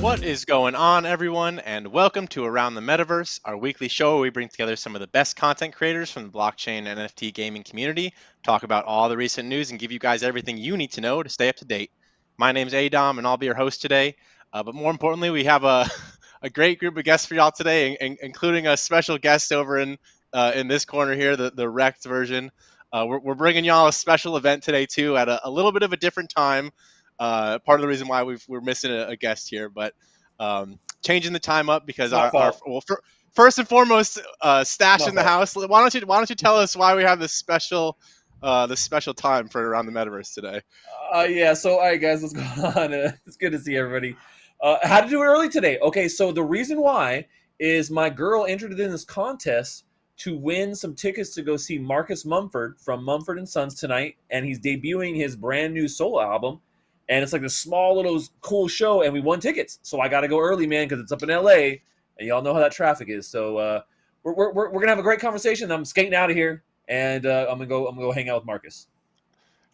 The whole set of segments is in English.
What is going on, everyone, and welcome to Around the Metaverse, our weekly show where we bring together some of the best content creators from the blockchain and NFT gaming community, talk about all the recent news, and give you guys everything you need to know to stay up to date. My name's Adom, and I'll be your host today. But more importantly, we have a great group of guests for y'all today, including a special guest over in this corner here, the Wrecked version. We're bringing y'all a special event today, too, at a little bit of a different time. Part of the reason why we're missing a guest here, but changing the time up because It's my fault. first and foremost, Stache My in the fault. house. Why don't you tell us why we have this special time for Around the Metaverse today? Yeah, so all right, guys, what's going on? It's good to see everybody. Had to do it early today. Okay, so the reason why is my girl entered in this contest to win some tickets to go see Marcus Mumford from Mumford and Sons tonight, and he's debuting his brand new solo album. And it's like a small little cool show, and we won tickets. So I got to go early, man, because it's up in LA, and y'all know how that traffic is. So we're gonna have a great conversation. I'm skating out of here, and I'm gonna go hang out with Marcus.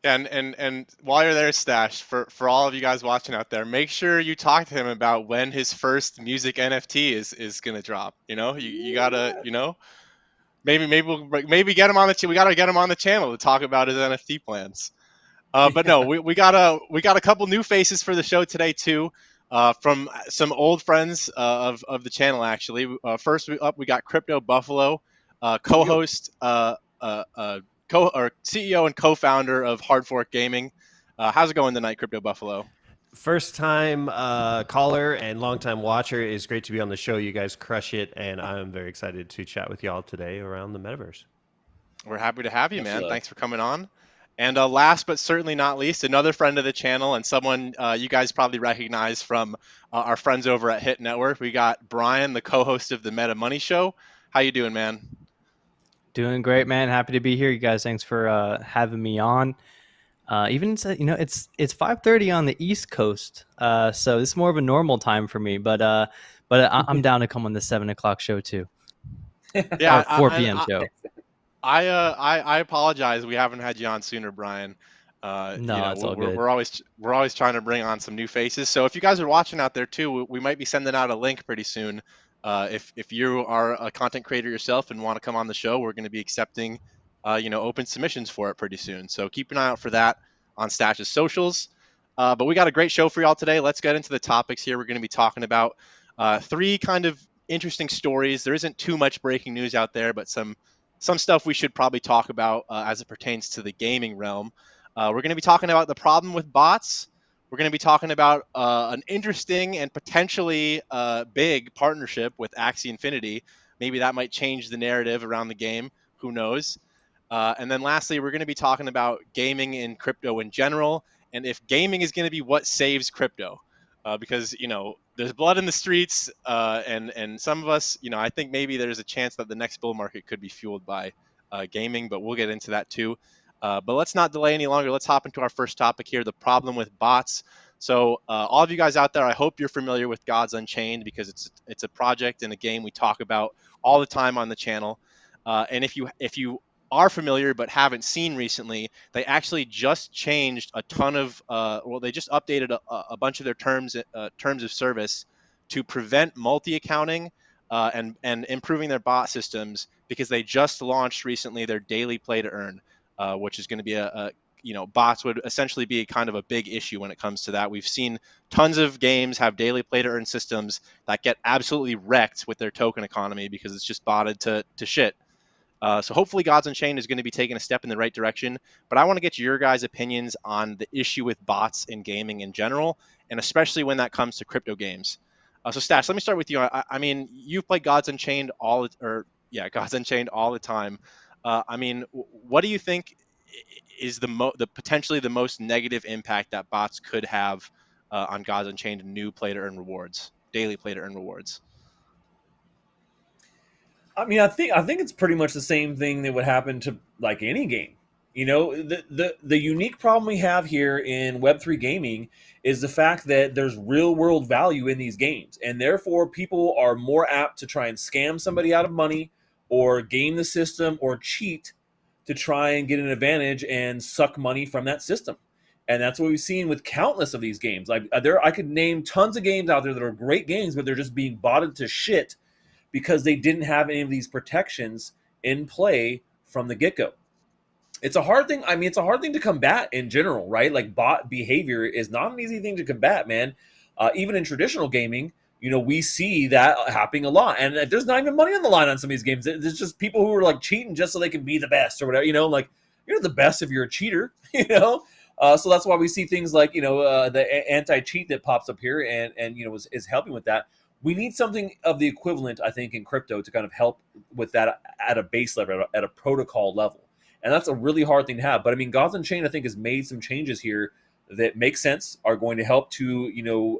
And while you're there, Stache, for all of you guys watching out there, make sure you talk to him about when his first music NFT is gonna drop. You gotta maybe get him on we gotta get him on the channel to talk about his NFT plans. But no, we got a couple new faces for the show today too, from some old friends of the channel actually. First we got CryptoBuffalo, co-host, or CEO and co-founder of Hard Fork Gaming. How's it going tonight, CryptoBuffalo? First time caller and long time watcher. Is great to be on the show. You guys crush it, and I'm very excited to chat with y'all today around the metaverse. We're happy to have you, man. Absolutely. Thanks for coming on. And last but certainly not least, another friend of the channel and someone you guys probably recognize from our friends over at Hit Network. We got Bryan, the co-host of the Meta Money Show. How you doing, man? Doing great, man. Happy to be here, you guys. Thanks for having me on. Even it's 5:30 on the East Coast, so it's more of a normal time for me. But I'm down to come on the 7 o'clock show too. Yeah, Or 4 p.m. show. I apologize. We haven't had you on sooner, Bryan. No, it's all good. We're always trying to bring on some new faces. So if you guys are watching out there too, we might be sending out a link pretty soon. If you are a content creator yourself and want to come on the show, we're going to be accepting open submissions for it pretty soon. So keep an eye out for that on Stache's socials. But we got a great show for y'all today. Let's get into the topics here. We're going to be talking about three kind of interesting stories. There isn't too much breaking news out there, but some stuff we should probably talk about as it pertains to the gaming realm. We're going to be talking about the problem with bots. We're going to be talking about an interesting and potentially big partnership with Axie Infinity. Maybe that might change the narrative around the game. Who knows? And then lastly, we're going to be talking about gaming in crypto in general, and if gaming is going to be what saves crypto. Because there's blood in the streets, and some of us, I think maybe there's a chance that the next bull market could be fueled by gaming, but we'll get into that too. But let's not delay any longer. Let's hop into our first topic here: the problem with bots. So all of you guys out there, I hope you're familiar with Gods Unchained because it's a project and a game we talk about all the time on the channel. And if you are familiar but haven't seen recently, they actually just changed a ton of they just updated a bunch of their terms of service to prevent multi-accounting and improving their bot systems, because they just launched recently their daily play to earn, which is going to be bots would essentially be kind of a big issue when it comes to that. We've seen tons of games have daily play to earn systems that get absolutely wrecked with their token economy because it's just botted to shit. So hopefully Gods Unchained is going to be taking a step in the right direction, but I want to get your guys' opinions on the issue with bots in gaming in general, and especially when that comes to crypto games. So Stache, let me start with you. I mean, you've played Gods Unchained Gods Unchained all the time. I mean, what do you think is the potentially the most negative impact that bots could have on Gods Unchained new play to earn rewards, daily play to earn rewards? I mean, I think it's pretty much the same thing that would happen to like any game. The unique problem we have here in Web3 gaming is the fact that there's real world value in these games, and therefore people are more apt to try and scam somebody out of money or game the system or cheat to try and get an advantage and suck money from that system. And that's what we've seen with countless of these games. Like I could name tons of games out there that are great games, but they're just being botted to shit because they didn't have any of these protections in play from the get-go. It's a hard thing. I mean, it's a hard thing to combat in general, right? Like bot behavior is not an easy thing to combat, man. Even in traditional gaming, we see that happening a lot. And there's not even money on the line on some of these games. There's just people who are like cheating just so they can be the best or whatever. Like you're the best if you're a cheater. So that's why we see things like the anti-cheat that pops up here and is helping with that. We need something of the equivalent, I think, in crypto to kind of help with that at a base level, at a protocol level. And that's a really hard thing to have. But I mean, Gods Unchained, I think, has made some changes here that make sense, are going to help to,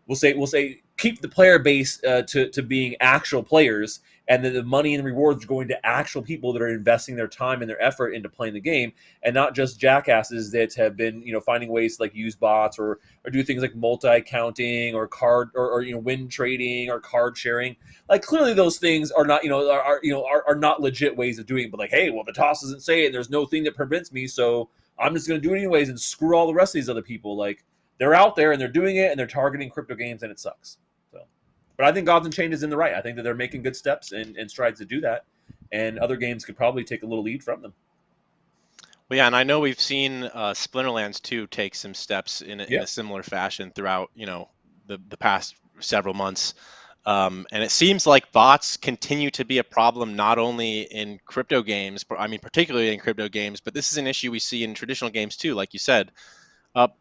we'll say keep the player base to being actual players, and then the money and rewards are going to actual people that are investing their time and their effort into playing the game, and not just jackasses that have been finding ways to like use bots or do things like multi-accounting or card or win trading or card sharing. Like clearly those things are not are not legit ways of doing it. But like, hey, well, the toss doesn't say it, and there's no thing that prevents me, so I'm just going to do it anyways and screw all the rest of these other people. Like they're out there and they're doing it and they're targeting crypto games, and it sucks. But I think Gods Unchained is in the right. I think that they're making good steps and strides to do that, and other games could probably take a little lead from them. Well, yeah, and I know we've seen Splinterlands 2 take some steps in a similar fashion throughout, the past several months. And it seems like bots continue to be a problem not only in crypto games, but I mean particularly in crypto games, but this is an issue we see in traditional games too, like you said.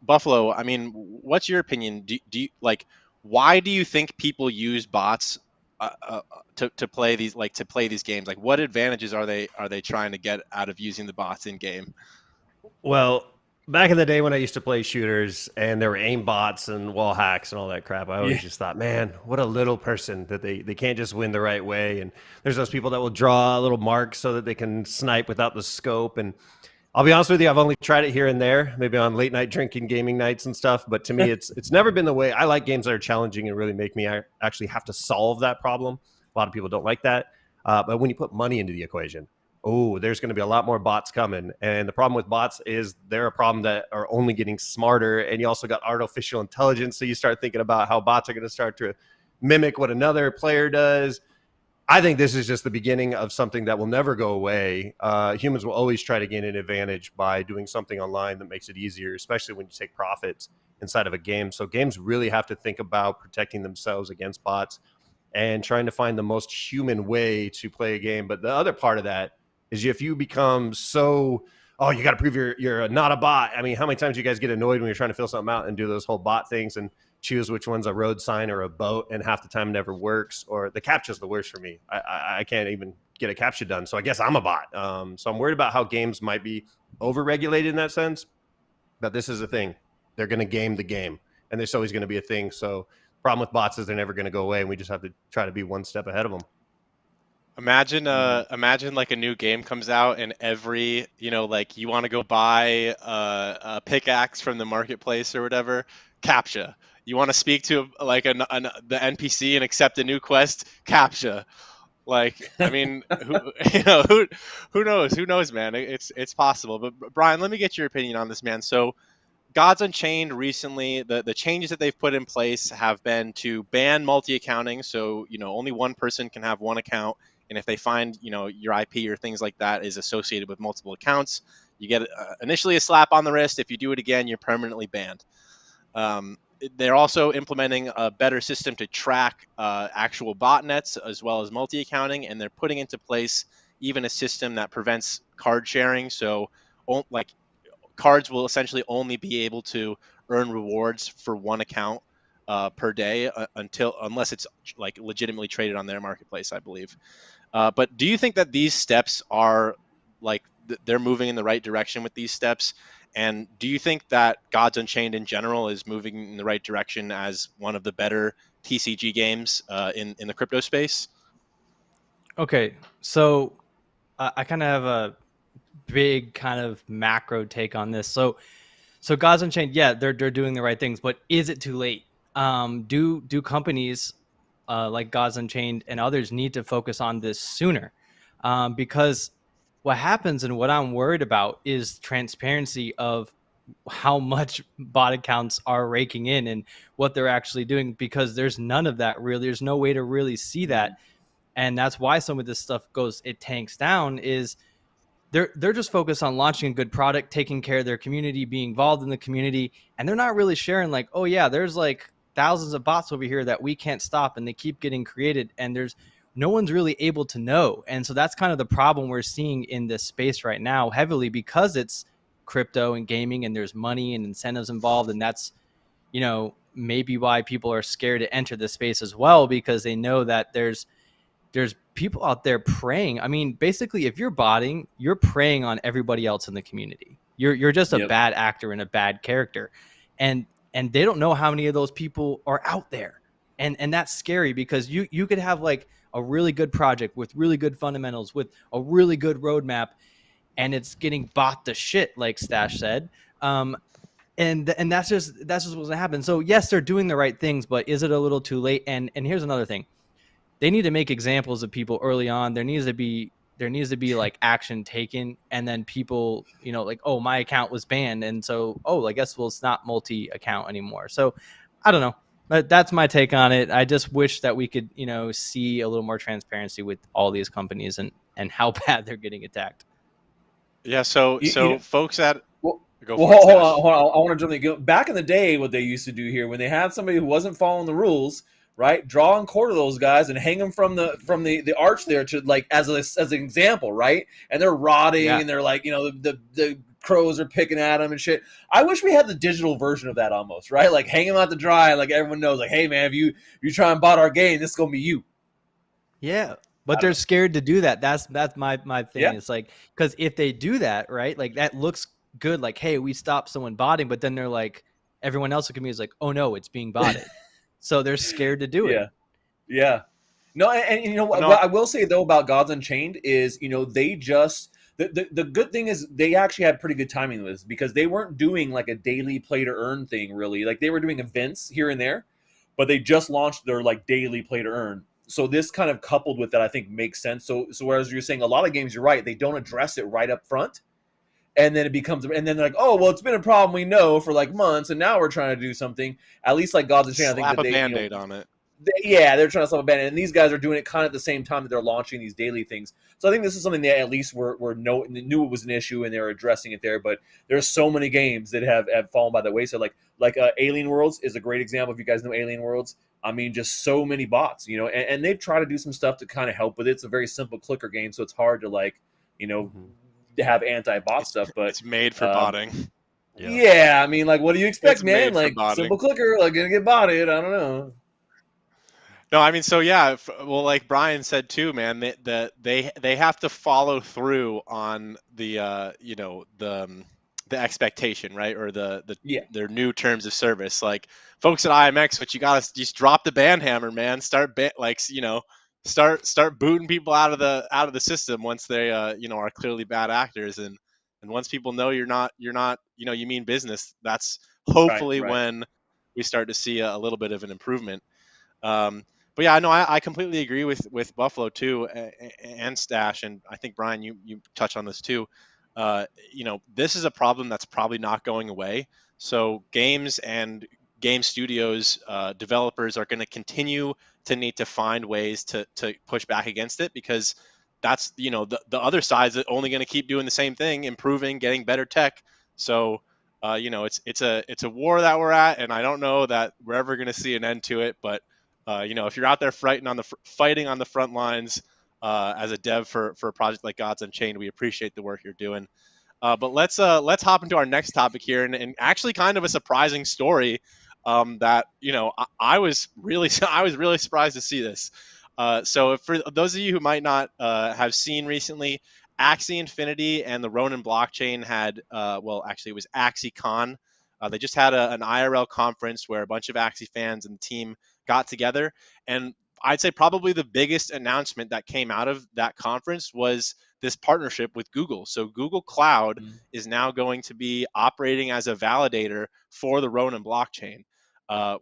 Buffalo, I mean, what's your opinion? Do you like? Why do you think people use bots to play these games? Like, what advantages are they trying to get out of using the bots in game? Well, back in the day when I used to play shooters and there were aim bots and wall hacks and all that crap, I always just thought, man, what a little person that they can't just win the right way. And there's those people that will draw a little mark so that they can snipe without the scope. And I'll be honest with you, I've only tried it here and there, maybe on late night drinking gaming nights and stuff. But to me, it's never been the way. I like games that are challenging and really make me actually have to solve that problem. A lot of people don't like that. But when you put money into the equation, there's going to be a lot more bots coming. And the problem with bots is they're a problem that are only getting smarter. And you also got artificial intelligence. So you start thinking about how bots are going to start to mimic what another player does. I think this is just the beginning of something that will never go away. Humans will always try to gain an advantage by doing something online that makes it easier, especially when you take profits inside of a game. So games really have to think about protecting themselves against bots and trying to find the most human way to play a game. But the other part of that is if you become so, you got to prove you're not a bot. I mean, how many times you guys get annoyed when you're trying to fill something out and do those whole bot things and choose which one's a road sign or a boat, and half the time never works, or the captcha's the worst for me. I can't even get a captcha done, so I guess I'm a bot. So I'm worried about how games might be over-regulated in that sense, but this is a thing. They're going to game the game, and there's always going to be a thing. So problem with bots is they're never going to go away, and we just have to try to be one step ahead of them. Imagine like a new game comes out and every, like you want to go buy a pickaxe from the marketplace or whatever, captcha. You want to speak to like the NPC and accept a new quest, captcha. Like, I mean, who knows, man? It's possible. But Bryan, let me get your opinion on this, man. So Gods Unchained recently, the changes that they've put in place have been to ban multi-accounting. So, only one person can have one account. And if they find, your IP or things like that is associated with multiple accounts, you get initially a slap on the wrist. If you do it again, you're permanently banned. They're also implementing a better system to track actual botnets as well as multi-accounting, and they're putting into place even a system that prevents card sharing. So, like, cards will essentially only be able to earn rewards for one account per day unless it's like legitimately traded on their marketplace, I believe. But do you think that these steps are like they're moving in the right direction with these steps? And do you think that Gods Unchained in general is moving in the right direction as one of the better TCG games in the crypto space? Okay, so I kind of have a big kind of macro take on this. So Gods Unchained, yeah, they're doing the right things, but is it too late? Do companies like Gods Unchained and others need to focus on this sooner? Because what happens and what I'm worried about is transparency of how much bot accounts are raking in and what they're actually doing, because there's none of that really. There's no way to really see that. And that's why some of this stuff it tanks down, is they're just focused on launching a good product, taking care of their community, being involved in the community, and they're not really sharing like, oh yeah, there's like thousands of bots over here that we can't stop, and they keep getting created, and there's no one's really able to know. And so that's kind of the problem we're seeing in this space right now, heavily because it's crypto and gaming, and there's money and incentives involved, and that's, maybe why people are scared to enter the space as well, because they know that there's people out there preying. I mean, basically, if you're botting, you're preying on everybody else in the community. You're just a Yep. bad actor and a bad character, and they don't know how many of those people are out there, and that's scary, because you could have like a really good project with really good fundamentals, with a really good roadmap, and it's getting bought to shit, like Stache said. And that's just what's gonna happen. So yes, they're doing the right things, but is it a little too late? And here's another thing: they need to make examples of people early on. There needs to be like action taken, and then people, like, oh, my account was banned, and so, oh, I guess, well, it's not multi-account anymore. So I don't know. But that's my take on it. I just wish that we could, see a little more transparency with all these companies, and how bad they're getting attacked. Yeah. So You, you know, folks at well, go well, for it, hold Stash. on, hold on. I want to jump in. Back in the day, what they used to do here, when they had somebody who wasn't following the rules, right? Draw and quarter those guys and hang them from the arch there, to like as an example, right? And they're rotting, Yeah. and they're like, the crows are picking at them and shit. I wish we had the digital version of that almost, right? Like hang them out to dry, like everyone knows, like, hey man, if you try and bot our game, this is gonna be you. Yeah, I but don't they're know. scared to do that. That's my thing. Yeah, It's like, because if they do that, right, like that looks good. Like, hey, we stopped someone botting, but then they're like, everyone else in the community is like, oh no, it's being botted. So they're scared to do it. yeah, yeah. No, and you know But what no, I will say though about Gods Unchained is, they just the good thing is they actually had pretty good timing with this, because they weren't doing like a daily play to earn thing really. Like they were doing events here and there, but they just launched their like daily play to earn. So this kind of coupled with that, I think, makes sense. So whereas you're saying a lot of games, you're right, they don't address it right up front, and then it becomes, and then they're like, oh well, it's been a problem we know for like months, and now we're trying to do something. At least like Gods Unchained, I think slap that a they, band-aid on it. yeah, they're trying to stop a ban, and these guys are doing it kind of at the same time that they're launching these daily things. So I think this is something they at least knew it was an issue, and they were addressing it there. But there's so many games that have fallen by the wayside. Like Alien Worlds is a great example. If you guys know Alien Worlds, I mean, just so many bots, and they've tried to do some stuff to kind of help with it. It's a very simple clicker game, so it's hard to like, you know, Mhm. to have anti-bot It's stuff. But it's made for um, botting. Yeah. yeah, I mean, like, what do you expect, It's man? made for Like botting. simple clicker, like gonna get botted. I don't know. No, I mean, so yeah, well, like Brian said too, man, they have to follow through on the expectation, right, or Yeah, their new terms of service. Like folks at IMX, what you gotta just drop the ban hammer, man. Start booting people out of the system once they are clearly bad actors, and once people know you're not you mean business. That's right, hopefully right. when we start to see a little bit of an improvement. But yeah, no, I completely agree with Buffalo too, and Stash, and I think Brian, you touch on this too. This is a problem that's probably not going away. So games and game studios, developers are going to continue to need to find ways to push back against it, because that's the other side's only going to keep doing the same thing, improving, getting better tech. So it's a war that we're at, and I don't know that we're ever going to see an end to it, but if you're out there fighting on the front lines as a dev for a project like Gods Unchained, we appreciate the work you're doing. But let's hop into our next topic here, and actually kind of a surprising story that I was really I was really surprised to see this. So for those of you who might not have seen recently, Axie Infinity and the Ronin blockchain had well, actually it was AxieCon. They just had an IRL conference where a bunch of Axie fans and the team got together, and I'd say probably the biggest announcement that came out of that conference was this partnership with Google. So Google Cloud Mm. is now going to be operating as a validator for the Ronin blockchain,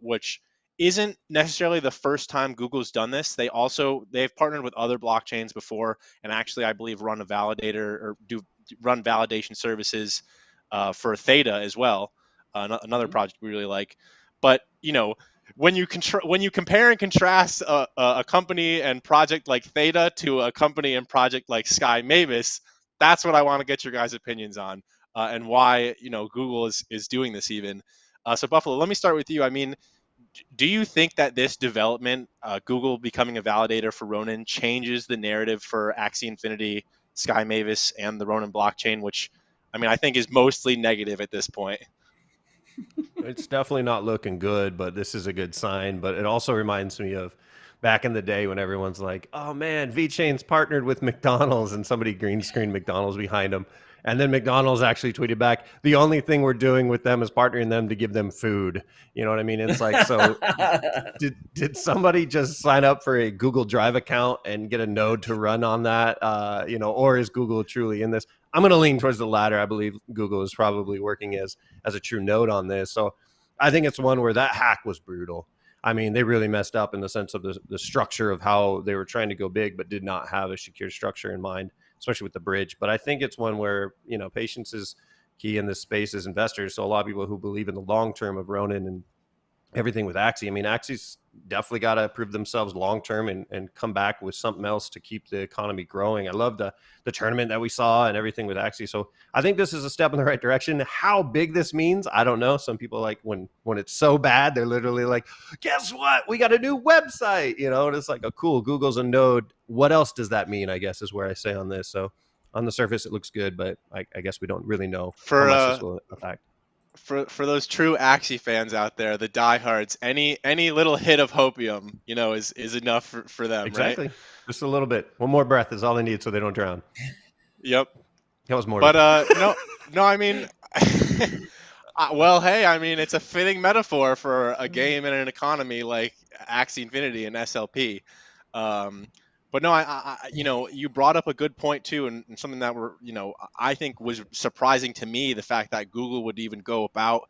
which isn't necessarily the first time Google's done this. They've partnered with other blockchains before, and actually I believe run a validator or do run validation services for Theta as well, another project we really like. But when you compare and contrast a company and project like Theta to a company and project like Sky Mavis, that's what I want to get your guys' opinions on, and why Google is doing this even. So Buffalo, let me start with you. I mean, do you think that this development, Google becoming a validator for Ronin, changes the narrative for Axie Infinity, Sky Mavis, and the Ronin blockchain, which I mean I think is mostly negative at this point? It's definitely not looking good, but this is a good sign. But it also reminds me of back in the day when everyone's like, "Oh man, VeChain's partnered with McDonald's," and somebody green screened McDonald's behind them, and then McDonald's actually tweeted back, "The only thing we're doing with them is partnering them to give them food." You know what I mean? It's like, so did somebody just sign up for a Google Drive account and get a node to run on that? Or is Google truly in this? I'm going to lean towards the latter. I believe Google is probably working as a true node on this. So I think it's one where that hack was brutal. I mean, they really messed up in the sense of the structure of how they were trying to go big, but did not have a secure structure in mind, especially with the bridge. But I think it's one where, patience is key in this space as investors. So a lot of people who believe in the long term of Ronin and everything with Axie. I mean, Axie's definitely got to prove themselves long term and come back with something else to keep the economy growing. I love the tournament that we saw and everything with Axie. So I think this is a step in the right direction. How big this means, I don't know. Some people like when it's so bad, they're literally like, guess what? We got a new website, and it's like, oh, cool. Google's a node. What else does that mean? I guess is where I say on this. So on the surface, it looks good, but I guess we don't really know how much this will affect. For those true Axie fans out there, the diehards, any little hit of hopium, is enough for them, exactly. Right? Just a little bit. One more breath is all they need so they don't drown. Yep. That was more. But no, I mean, well, hey, I mean, it's a fitting metaphor for a game and an economy like Axie Infinity and SLP. But no, you brought up a good point too, and something that I think was surprising to me, the fact that Google would even go about,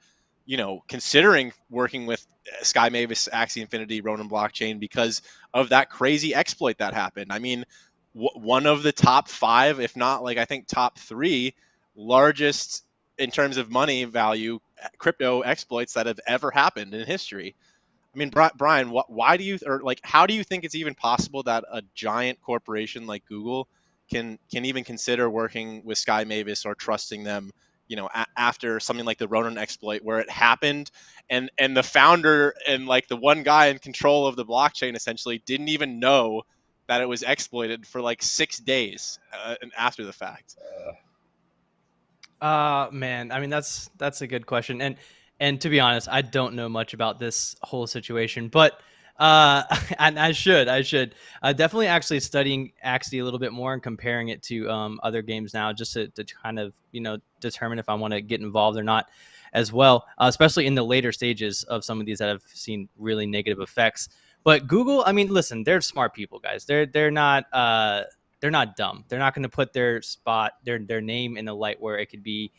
considering working with Sky Mavis, Axie Infinity, Ronin blockchain because of that crazy exploit that happened. I mean, one of the top 5, if not like I think top 3 largest in terms of money value crypto exploits that have ever happened in history. I mean, Bryan, why do you, or like, how do you think it's even possible that a giant corporation like Google can even consider working with Sky Mavis or trusting them, after something like the Ronin exploit where it happened, and the founder and like the one guy in control of the blockchain essentially didn't even know that it was exploited for like 6 days after the fact? Man, I mean that's a good question, and to be honest, I don't know much about this whole situation, but and I should definitely actually studying Axie a little bit more and comparing it to other games now, just to kind of determine if I want to get involved or not as well, especially in the later stages of some of these that have seen really negative effects. But Google, I mean, listen, they're smart people, guys. They're not dumb. They're not going to put their name in a light where it could be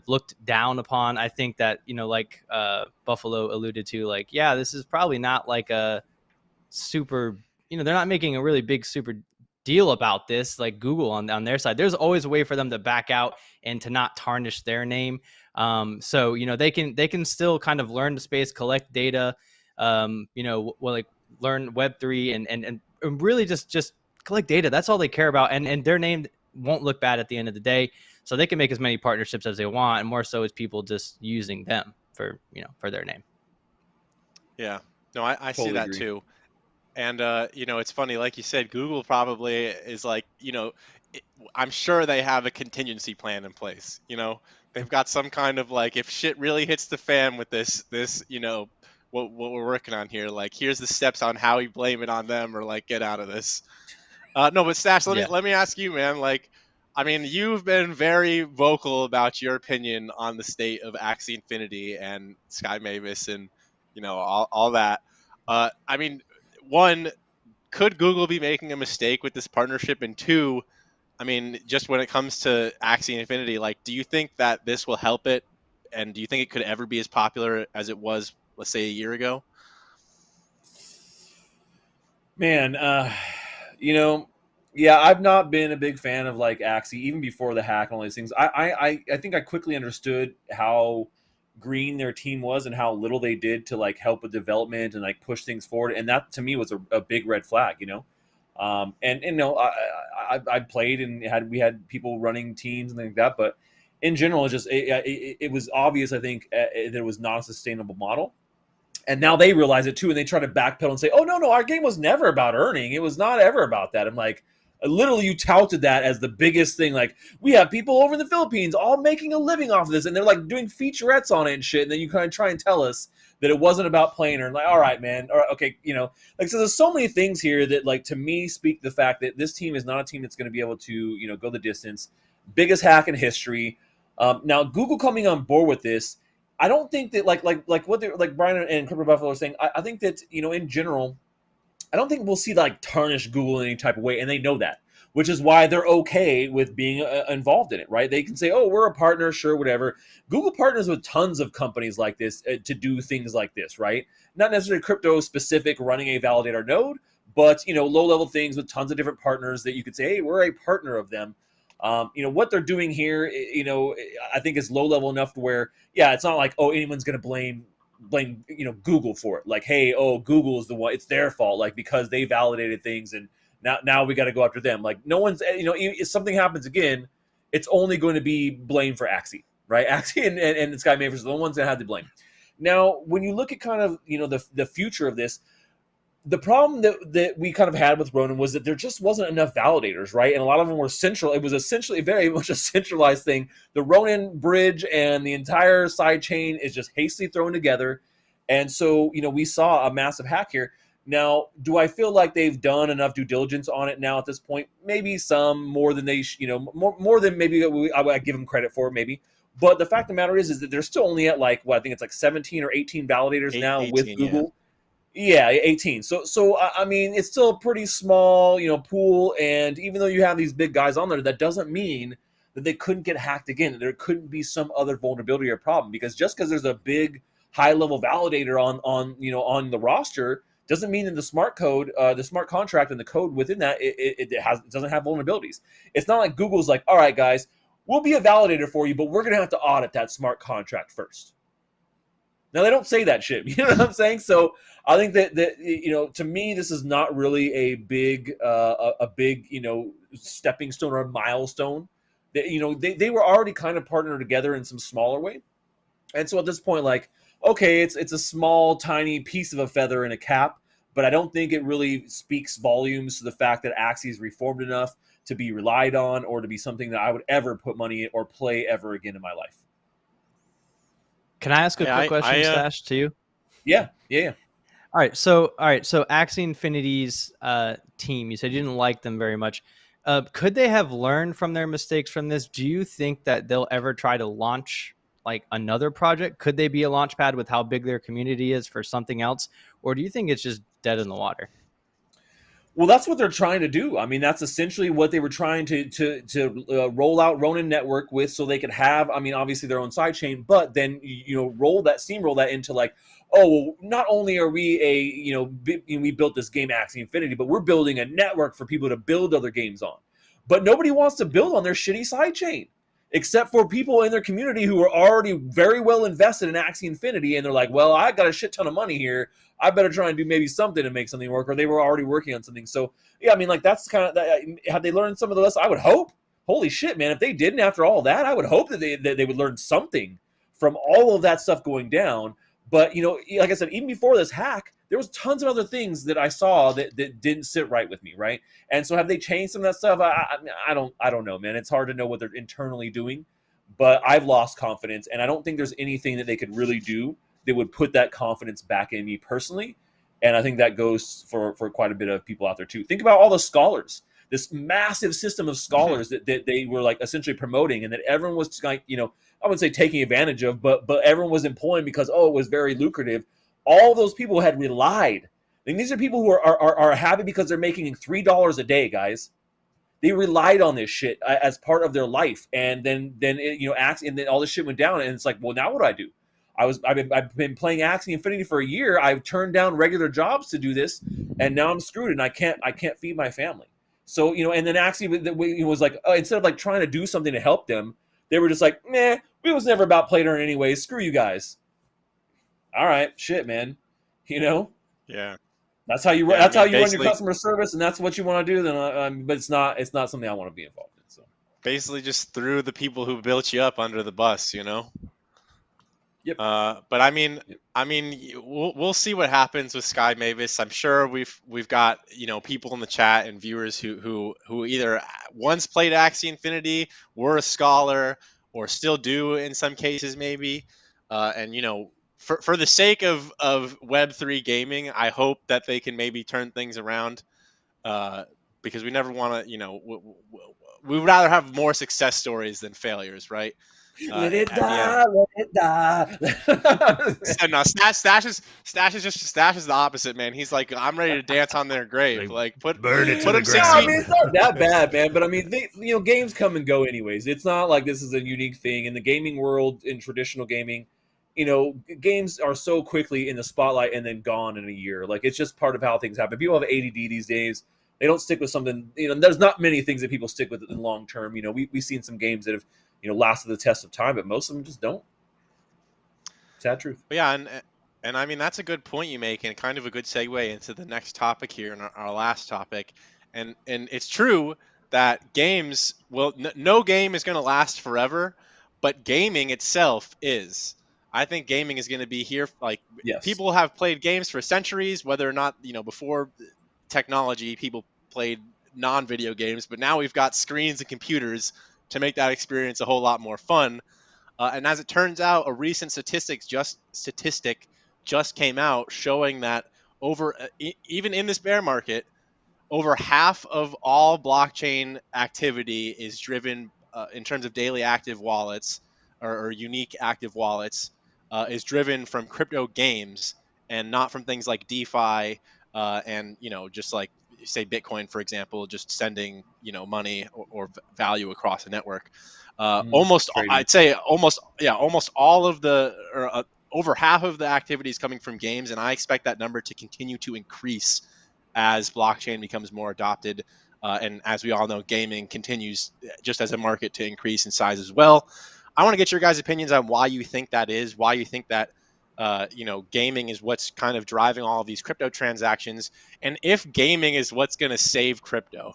looked down upon. I think that, like Buffalo alluded to, like, yeah, this is probably not like a super, they're not making a really big super deal about this, like Google on their side. There's always a way for them to back out and to not tarnish their name. So, they can still kind of learn the space, collect data, like learn Web3 and really just collect data. That's all they care about. And their name won't look bad at the end of the day. So they can make as many partnerships as they want, and more so is people just using them for their name. Yeah, no, I Totally see that agree. too. And it's funny, like you said, Google probably is like, I'm sure they have a contingency plan in place. They've got some kind of like, if shit really hits the fan with this, what we're working on here, like here's the steps on how we blame it on them or like get out of this. No, but Stache, let me ask you, man. Like, I mean, you've been very vocal about your opinion on the state of Axie Infinity and Sky Mavis and all that. I mean, one, could Google be making a mistake with this partnership? And two, I mean, just when it comes to Axie Infinity, like, do you think that this will help it? And do you think it could ever be as popular as it was, let's say, a year ago? Man, Yeah, I've not been a big fan of like Axie even before the hack and all these things. I think I quickly understood how green their team was and how little they did to like help with development and like push things forward, and that to me was a big red flag, you know. And you know, I played and we had people running teams and things like that, but in general, it was obvious. I think that it was not a sustainable model, and now they realize it too, and they try to backpedal and say, "Oh no, our game was never about earning. It was not ever about that." I'm like, literally, you touted that as the biggest thing. Like, we have people over in the Philippines all making a living off of this, and they're like doing featurettes on it and shit. And then you kind of try and tell us that it wasn't about playing earn. Like, all right, man, all right, okay, you know, like so. There's so many things here that, like, to me, speak the fact that this team is not a team that's going to be able to, you know, go the distance. Biggest hack in history. Now, Google coming on board with this. I don't think that like what they like Bryan and CryptoBuffalo are saying. I think that, you know, in general, I don't think we'll see like tarnish Google in any type of way, and they know that, which is why they're okay with being involved in it, right? They can say, "Oh, we're a partner, sure, whatever." Google partners with tons of companies like this to do things like this, right? Not necessarily crypto specific, running a validator node, but you know, low level things with tons of different partners that you could say, "Hey, we're a partner of them." You know what they're doing here, you know, I think is low level enough to where, yeah, it's not like, oh, anyone's going to blame you know, Google for it. Like, hey, oh, Google is the one; it's their fault, like because they validated things, and now we got to go after them. Like, no one's, you know, if something happens again, it's only going to be blame for Axie, right? Axie and the Sky Mavers are the ones that had the blame. Now, when you look at kind of, you know, the future of this, the problem that we kind of had with Ronin was that there just wasn't enough validators, right? And a lot of them were central. It was essentially very much a centralized thing. The Ronin bridge and the entire side chain is just hastily thrown together. And so, you know, we saw a massive hack here. Now, do I feel like they've done enough due diligence on it now at this point? Maybe some more than they, you know, more than maybe I would give them credit for, maybe. But the fact of the matter is that they're still only at like, what, I think it's like 17 or 18 validators now 18, with Google. yeah. Yeah, 18. So I mean, it's still a pretty small, you know, pool. And even though you have these big guys on there, that doesn't mean that they couldn't get hacked again. There couldn't be some other vulnerability or problem, because just because there's a big high level validator on you know, on the roster doesn't mean that the smart code, the smart contract, and the code within that it doesn't have vulnerabilities. It's not like Google's like, all right, guys, we'll be a validator for you, but we're gonna have to audit that smart contract first. Now, they don't say that shit. You know what I'm saying? So I think that you know, to me, this is not really a big you know, stepping stone or a milestone. That, you know, they were already kind of partnered together in some smaller way, and so at this point, like, okay, it's a small, tiny piece of a feather in a cap, but I don't think it really speaks volumes to the fact that Axie is reformed enough to be relied on or to be something that I would ever put money in or play ever again in my life. Can I ask a quick question, Stache, to you? Yeah. All right, so Axie Infinity's team, you said you didn't like them very much. Could they have learned from their mistakes from this? Do you think that they'll ever try to launch like another project? Could they be a launch pad with how big their community is for something else, or do you think it's just dead in the water? Well, that's what they're trying to do. I mean, that's essentially what they were trying to roll out Ronin Network with, so they could have, I mean, obviously their own sidechain, but then, you know, roll that into like, oh, well, not only are we a, you know, we built this game Axie Infinity, but we're building a network for people to build other games on. But nobody wants to build on their shitty sidechain, except for people in their community who are already very well invested in Axie Infinity, and they're like, well, I got a shit ton of money here. I better try and do maybe something to make something work, or they were already working on something. So, yeah, I mean, like, that's kind of, have they learned some of the lessons? I would hope. Holy shit, man. If they didn't after all that, I would hope that they would learn something from all of that stuff going down. But, you know, like I said, even before this hack, there was tons of other things that I saw that didn't sit right with me, right? And so have they changed some of that stuff? I don't know, man. It's hard to know what they're internally doing, but I've lost confidence, and I don't think there's anything that they could really do that would put that confidence back in me personally. And I think that goes for quite a bit of people out there too. Think about all the scholars, this massive system of scholars that they were like essentially promoting, and that everyone was like, you know, I wouldn't say taking advantage of, but everyone was employing because, oh, it was very lucrative. All those people had relied. I mean, these are people who are happy because they're making $3 a day, guys. They relied on this shit as part of their life, and then it, you know, Axie, and then all this shit went down, and it's like, well, now what do I do? I've been playing Axie Infinity for a year. I've turned down regular jobs to do this, and now I'm screwed, and I can't feed my family. So, and then Axie was like, instead of like trying to do something to help them, they were just like, "Meh, it was never about play to earn anyway. Screw you guys." All right, shit, man. Yeah. That's how you Yeah, I that's how mean, you run your basically, customer service, and that's what you want to do. Then, but it's not something I want to be involved in. So, basically just threw the people who built you up under the bus, yep. But Yep. we'll see what happens with Sky Mavis. I'm sure we've got people in the chat and viewers who either once played Axie Infinity, were a scholar, or still do in some cases maybe. And for the sake of Web3 gaming, I hope that they can maybe turn things around. Because we never want to, we would rather have more success stories than failures, right? Let it At the end. die, let it die. So, no, Stache is the opposite, man. He's like, I'm ready to dance on their grave. Like, Like put burn it to put the him 6 No, I feet. mean ground. it's not that bad, man. But I mean, games come and go anyways. It's not like this is a unique thing in the gaming world. In traditional gaming, games are so quickly in the spotlight and then gone in a year. Like it's just part of how things happen. People have ADD these days. They don't stick with something. There's not many things that people stick with in long term. We've seen some games that have lasted the test of time, but most of them just don't. Sad truth. But yeah, and I mean that's a good point you make, and kind of a good segue into the next topic here, and our last topic. And it's true that games will no game is going to last forever, but gaming itself is. I think gaming is going to be here. Like Yes. people have played games for centuries, whether or not before technology people played non-video games, but now we've got screens and computers to make that experience a whole lot more fun. And as it turns out, a recent statistic just came out showing that even in this bear market, over half of all blockchain activity is driven in terms of daily active wallets or unique active wallets is driven from crypto games and not from things like DeFi and just like say Bitcoin, for example, just sending money or value across a network. Trading. I'd say almost all of the or over half of the activity is coming from games, and I expect that number to continue to increase as blockchain becomes more adopted. And as we all know, gaming continues just as a market to increase in size as well. I want to get your guys' opinions on why you think that is, why you think that gaming is what's kind of driving all of these crypto transactions, and if gaming is what's going to save crypto.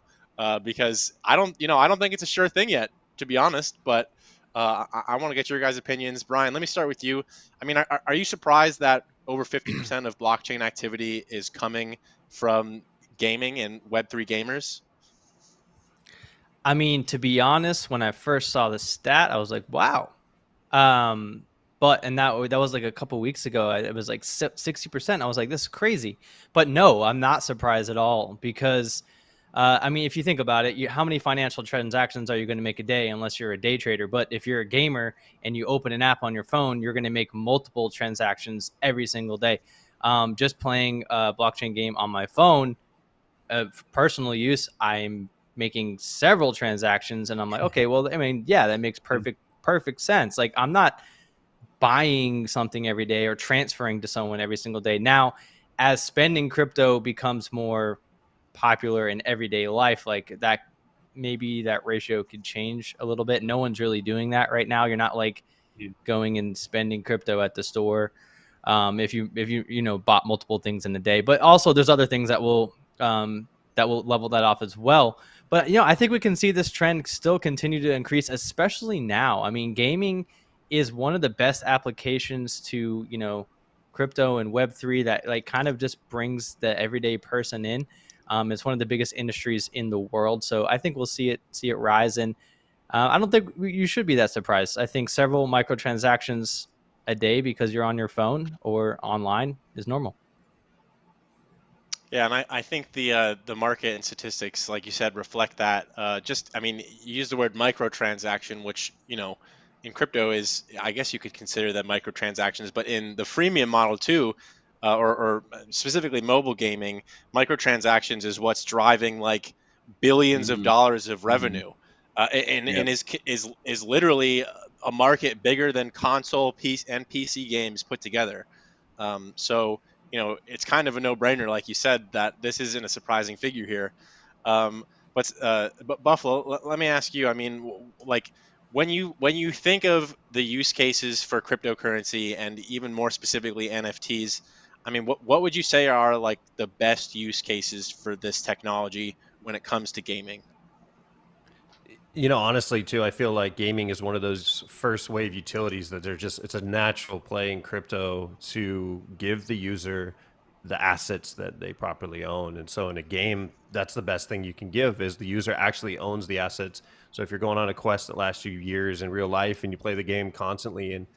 Because I don't think it's a sure thing yet, to be honest. But I want to get your guys' opinions. Bryan, let me start with you. I mean, are you surprised that over 50% of blockchain activity is coming from gaming and Web3 gamers? I mean, to be honest, when I first saw the stat, I was like, wow. And that was like a couple weeks ago. It was like 60%. I was like, this is crazy. But no, I'm not surprised at all because, I mean, if you think about it, how many financial transactions are you going to make a day unless you're a day trader? But if you're a gamer and you open an app on your phone, you're going to make multiple transactions every single day. Just playing a blockchain game on my phone, for personal use, I'm making several transactions, and I'm like, okay, well, I mean, yeah, that makes perfect sense. Like, I'm not buying something every day or transferring to someone every single day. Now, as spending crypto becomes more popular in everyday life, like that, maybe that ratio could change a little bit. No one's really doing that right now. You're not like going and spending crypto at the store. If you bought multiple things in a day, but also there's other things that will level that off as well. But I think we can see this trend still continue to increase, especially now. I mean, gaming is one of the best applications to crypto and Web3 that like kind of just brings the everyday person in. It's one of the biggest industries in the world, so I think we'll see it rise. And I don't think you should be that surprised. I think several microtransactions a day because you're on your phone or online is normal. Yeah, and I think the market and statistics, like you said, reflect that. I mean, you use the word microtransaction, which in crypto is, I guess you could consider that microtransactions, but in the freemium model too, or specifically mobile gaming, microtransactions is what's driving like billions of dollars of revenue, and is literally a market bigger than console piece and PC games put together. So it's kind of a no-brainer, like you said, that this isn't a surprising figure here. But Buffalo, let me ask you. I mean, like when you think of the use cases for cryptocurrency and even more specifically NFTs, I mean, what would you say are like the best use cases for this technology when it comes to gaming? Honestly, too, I feel like gaming is one of those first wave utilities that it's a natural play in crypto to give the user the assets that they properly own. And so in a game, that's the best thing you can give is the user actually owns the assets. So if you're going on a quest that lasts you years in real life and you play the game constantly and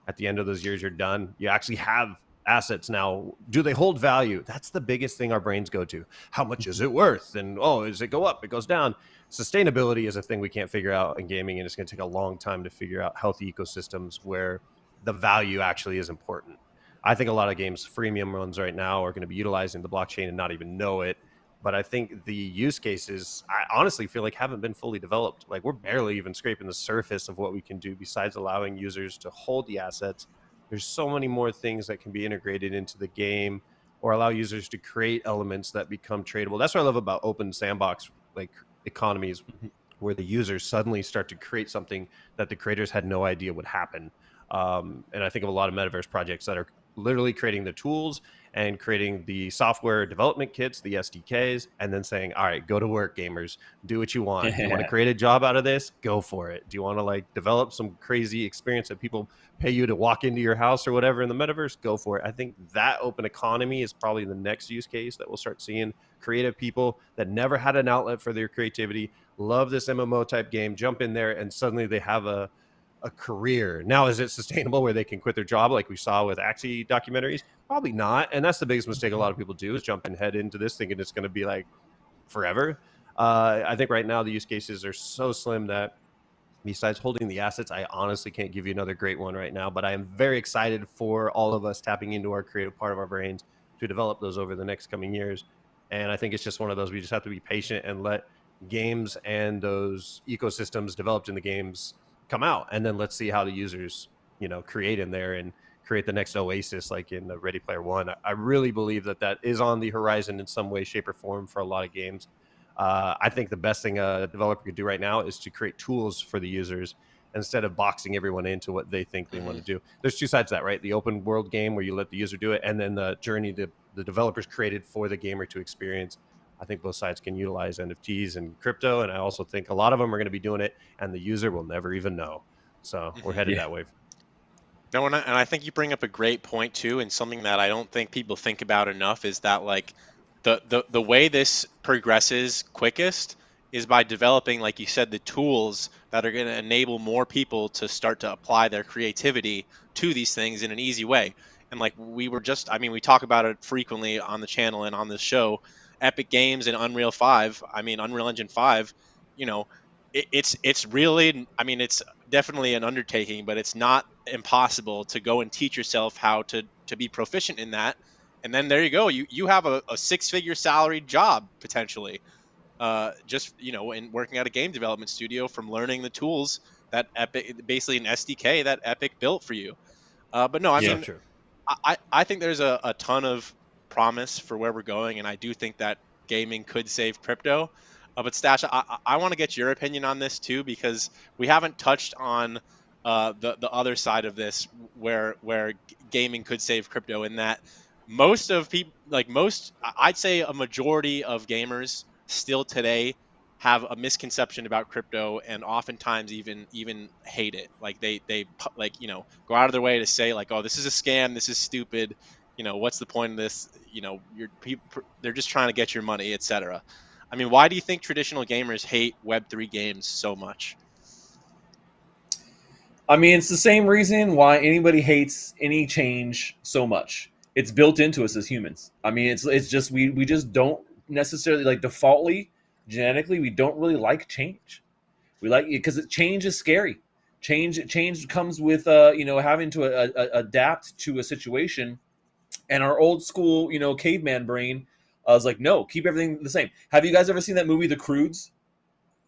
at the end of those years you're done, you actually have assets. Now, do they hold value? That's the biggest thing our brains go to. How much is it worth? And does it go up, it goes down? Sustainability is a thing we can't figure out in gaming, and it's going to take a long time to figure out healthy ecosystems where the value actually is important. I think a lot of games, freemium ones right now, are going to be utilizing the blockchain and not even know it. But I think the use cases, I honestly feel like haven't been fully developed. Like we're barely even scraping the surface of what we can do besides allowing users to hold the assets. There's so many more things that can be integrated into the game or allow users to create elements that become tradable. That's what I love about open sandbox like economies, where the users suddenly start to create something that the creators had no idea would happen. And I think of a lot of metaverse projects that are literally creating the tools and creating the software development kits, the SDKs, and then saying, all right, go to work, gamers, do what you want. Do you want to create a job out of this? Go for it. Do you want to like develop some crazy experience that people pay you to walk into your house or whatever in the metaverse? Go for it. I think that open economy is probably the next use case that we'll start seeing creative people that never had an outlet for their creativity, love this MMO type game, jump in there, and suddenly they have a career. Now, is it sustainable where they can quit their job like we saw with Axie documentaries? Probably not. And that's the biggest mistake a lot of people do is jump and head into this thinking it's going to be like forever. I think right now the use cases are so slim that besides holding the assets, I honestly can't give you another great one right now, but I am very excited for all of us tapping into our creative part of our brains to develop those over the next coming years. And I think it's just one of those, we just have to be patient and let games and those ecosystems developed in the games come out. And then let's see how the users, create in there and create the next Oasis, like in the Ready Player One. I really believe that is on the horizon in some way, shape, or form for a lot of games. I think the best thing a developer could do right now is to create tools for the users instead of boxing everyone into what they think they want to do. There's two sides to that, right? The open world game where you let the user do it, and then the journey the developers created for the gamer to experience. I think both sides can utilize NFTs and crypto, and I also think a lot of them are going to be doing it, and the user will never even know. So we're headed that way. No, and I think you bring up a great point too, and something that I don't think people think about enough is that like the way this progresses quickest is by developing, like you said, the tools that are going to enable more people to start to apply their creativity to these things in an easy way. And like we talk about it frequently on the channel and on this show, Epic Games and Unreal Engine 5, it's really, it's definitely an undertaking, but it's not impossible to go and teach yourself how to be proficient in that. And then there you go. You have a six-figure salaried job potentially, in working at a game development studio from learning the tools that Epic, basically an SDK that Epic built for you. But no, True. I think there's a ton of promise for where we're going, and I do think that gaming could save crypto. But Stache, I want to get your opinion on this too, because we haven't touched on the other side of this, where gaming could save crypto. In that most of people, I'd say a majority of gamers still today have a misconception about crypto, and oftentimes even hate it. Like they go out of their way to say like, oh, this is a scam, this is stupid, what's the point of this, they're just trying to get your money, etc. I mean, why do you think traditional gamers hate Web3 games so much? I mean, it's the same reason why anybody hates any change so much. It's built into us as humans. I mean, it's just we just don't necessarily like defaultly, genetically, we don't really like change. We like it because change is scary. Change comes with having to adapt to a situation, and our old school caveman brain was like, no, keep everything the same. Have you guys ever seen that movie The Croods?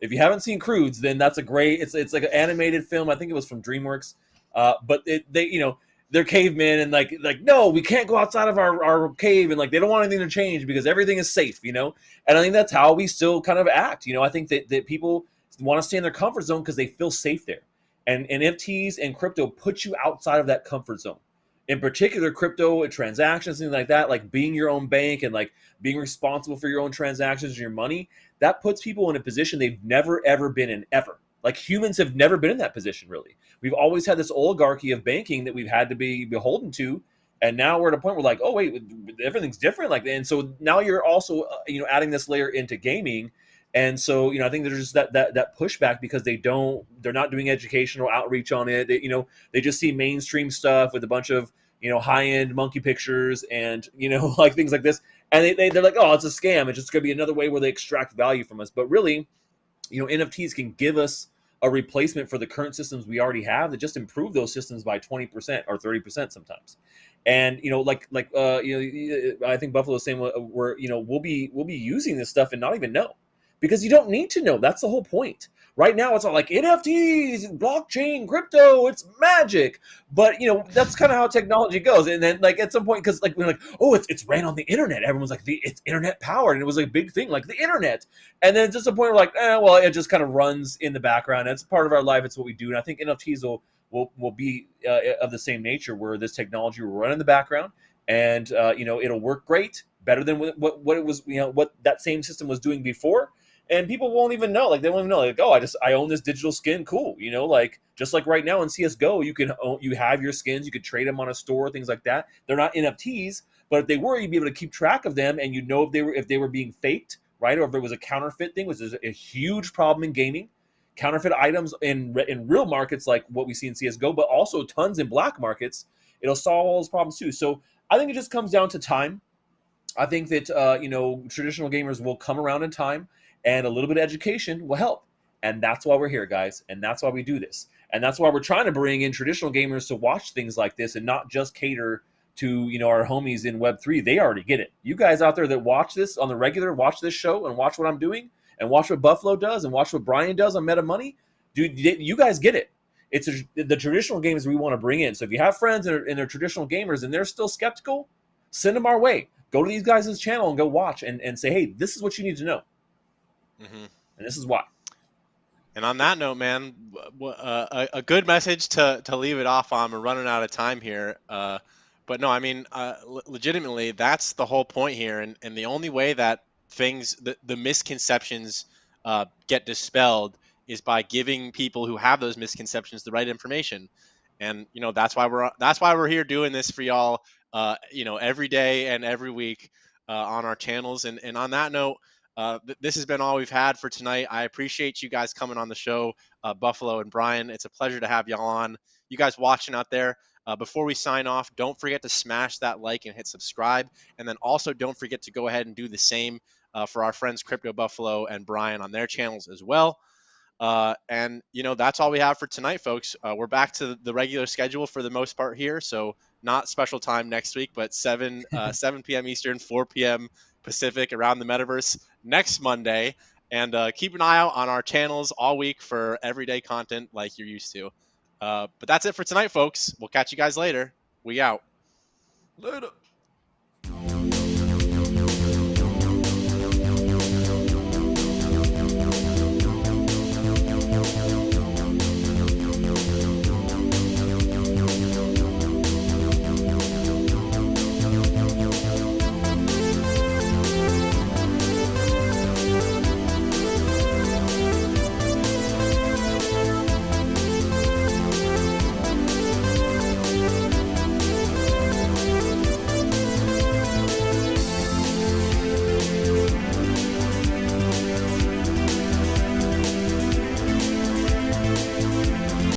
If you haven't seen Croods, then that's a great. It's like an animated film. I think it was from DreamWorks. But they they're cavemen and like no, we can't go outside of our cave, and like they don't want anything to change because everything is safe, you know. And I think that's how we still kind of act, you know. I think that people want to stay in their comfort zone because they feel safe there. And NFTs and crypto put you outside of that comfort zone. In particular, crypto transactions, things like that, like being your own bank and like being responsible for your own transactions and your money, that puts people in a position they've never ever been in ever. Like humans have never been in that position, really. We've always had this oligarchy of banking that we've had to be beholden to, and now we're at a point where like, oh wait, everything's different. Like, and so now you're also adding this layer into gaming, and so I think there's just that pushback because they're not doing educational outreach on it. They just see mainstream stuff with a bunch of high end monkey pictures and like things like this, and they're like, oh, it's a scam. It's just going to be another way where they extract value from us. But really, NFTs can give us a replacement for the current systems we already have that just improve those systems by 20% or 30% sometimes. And I think Buffalo is saying we'll be using this stuff and not even know, because you don't need to know. That's the whole point. Right now, it's all like NFTs, blockchain, crypto, it's magic. But that's kind of how technology goes. And then like at some point, because like we're like, oh, it's ran on the internet. Everyone's like, it's internet powered, and it was like a big thing, like the internet. And then just a point where like, well, it just kind of runs in the background. It's part of our life. It's what we do. And I think NFTs will be of the same nature, where this technology will run in the background, and it'll work great, better than what it was, what that same system was doing before. And people won't even know. Like, they won't even know. Like, oh, I own this digital skin. Cool. Like just like right now in CS:GO, you have your skins. You could trade them on a store, things like that. They're not NFTs, but if they were, you'd be able to keep track of them, and know if they were being faked, right, or if it was a counterfeit thing, which is a huge problem in gaming. Counterfeit items in real markets like what we see in CS:GO, but also tons in black markets. It'll solve all those problems too. So I think it just comes down to time. I think that traditional gamers will come around in time, and a little bit of education will help. And that's why we're here, guys. And that's why we do this. And that's why we're trying to bring in traditional gamers to watch things like this and not just cater to our homies in Web3. They already get it. You guys out there that watch this on the regular, watch this show and watch what I'm doing, and watch what Buffalo does, and watch what Bryan does on Meta Money. Dude, you guys get it. It's the traditional gamers we want to bring in. So if you have friends and they're traditional gamers and they're still skeptical, send them our way. Go to these guys' channel and go watch and say, hey, this is what you need to know. Mm-hmm. And this is why. And on that note, man, a good message to leave it off on. We're running out of time here. But no, I mean, legitimately, that's the whole point here. And the only way that the misconceptions get dispelled is by giving people who have those misconceptions the right information. And that's why we're here doing this for y'all, every day and every week on our channels. And on that note, this has been all we've had for tonight. I appreciate you guys coming on the show, Buffalo and Bryan. It's a pleasure to have y'all on. You guys watching out there, before we sign off, don't forget to smash that like and hit subscribe. And then also don't forget to go ahead and do the same for our friends CryptoBuffalo and Bryan on their channels as well. And that's all we have for tonight, folks. We're back to the regular schedule for the most part here. So not special time next week, but 7 p.m. Eastern, 4 p.m. Pacific around the metaverse next Monday. And keep an eye out on our channels all week for everyday content like you're used to. But that's it for tonight, folks. We'll catch you guys later. We out. Later.